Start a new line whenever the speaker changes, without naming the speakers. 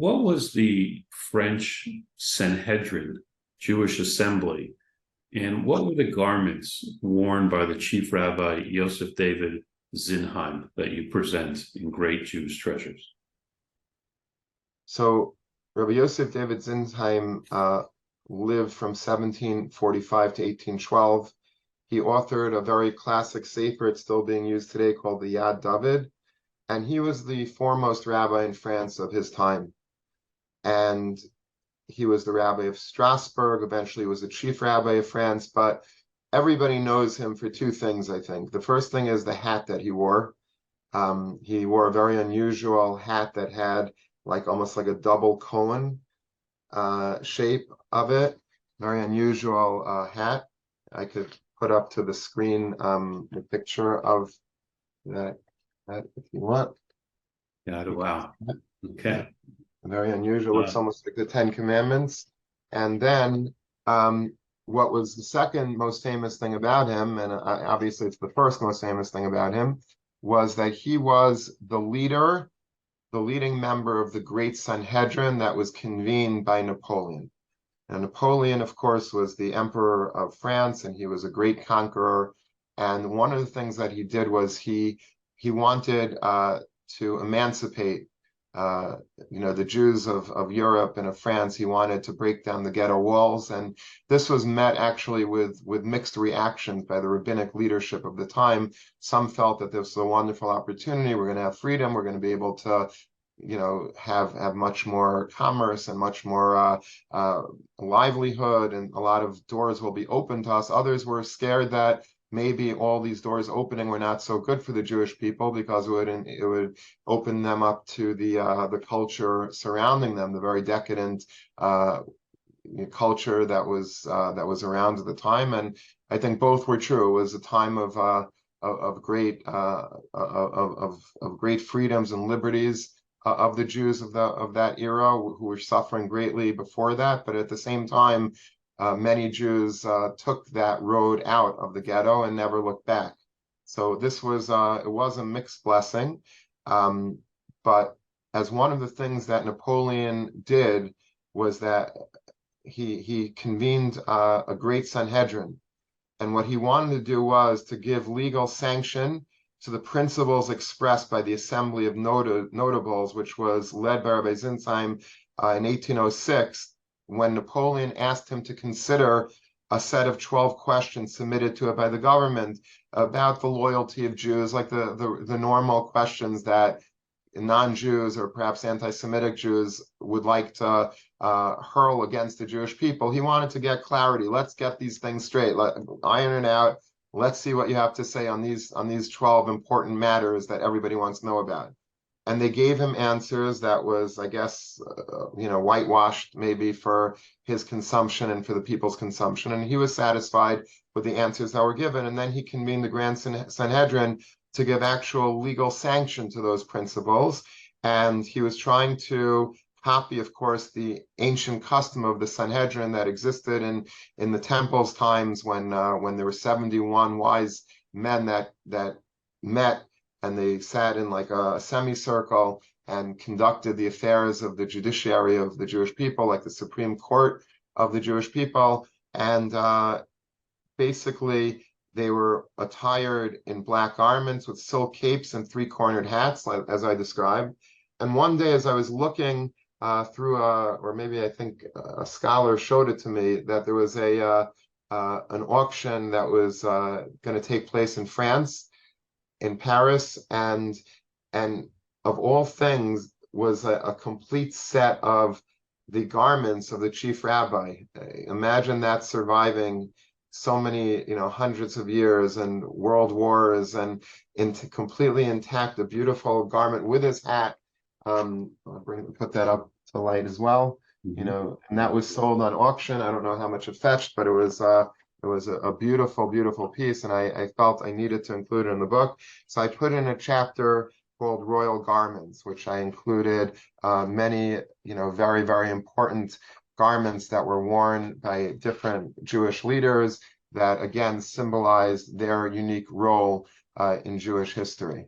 What was the French Sanhedrin, Jewish assembly, and what were the garments worn by the chief rabbi Yosef David Zinheim that you present in Great Jews Treasures?
So Rabbi Yosef David Zinheim lived from 1745 to 1812. He authored a very classic sefer, it's still being used today, called the Yad David, and he was the foremost rabbi in France of his time. And he was the rabbi of Strasbourg, eventually was the chief rabbi of France, but everybody knows him for two things, I think. The first thing is the hat that he wore. He wore a very unusual hat that had almost like a double cone shape of it. Very unusual hat. I could put up to the screen the picture of that if you want.
Yeah, wow. Okay.
Very unusual. Looks almost like the Ten Commandments. And then what was the second most famous thing about him, and obviously it's the first most famous thing about him, was that he was the leading member of the Great Sanhedrin that was convened by Napoleon. And Napoleon, of course, was the emperor of France, and he was a great conqueror. And one of the things that he did was he wanted to emancipate the Jews of Europe and of France. He wanted to break down the ghetto walls, and this was met actually with mixed reactions by the rabbinic leadership of the time. Some felt that this was a wonderful opportunity. We're going to have freedom. We're going to be able to, have much more commerce and much more livelihood, and a lot of doors will be open to us. Others were scared that maybe all these doors opening were not so good for the Jewish people, because it would open them up to the culture surrounding them, the very decadent culture that was around at the time. And I think both were true. It was a time of great great freedoms and liberties of the Jews of that era, who were suffering greatly before that, but at the same time, many Jews took that road out of the ghetto and never looked back. So this was it was a mixed blessing, but as one of the things that Napoleon did was that he convened a great Sanhedrin, and what he wanted to do was to give legal sanction to the principles expressed by the Assembly of Notables, which was led by Rabbi Zinheim in 1806, when Napoleon asked him to consider a set of 12 questions submitted to it by the government about the loyalty of Jews, like the normal questions that non-Jews or perhaps anti-Semitic Jews would like to hurl against the Jewish people. He wanted to get clarity. Let's get these things straight. Iron it out. Let's see what you have to say on these 12 important matters that everybody wants to know about. And they gave him answers that was, I guess, whitewashed maybe for his consumption and for the people's consumption. And he was satisfied with the answers that were given. And then he convened the Grand Sanhedrin to give actual legal sanction to those principles. And he was trying to copy, of course, the ancient custom of the Sanhedrin that existed in the temple's times, when there were 71 wise men that met, and they sat in like a semicircle and conducted the affairs of the judiciary of the Jewish people, like the Supreme Court of the Jewish people. And basically, they were attired in black garments with silk capes and three-cornered hats, as I described. And one day, as I was looking through or maybe I think a scholar showed it to me, that there was an auction that was going to take place in France, in Paris, and of all things was a complete set of the garments of the chief rabbi. Imagine that surviving so many, hundreds of years and world wars, and completely intact, a beautiful garment with his hat. I'll put that up to light as well. And that was sold on auction. I don't know how much it fetched, but it was a beautiful, beautiful piece, and I felt I needed to include it in the book. So I put in a chapter called Royal Garments, which I included many, very, very important garments that were worn by different Jewish leaders that, again, symbolized their unique role in Jewish history.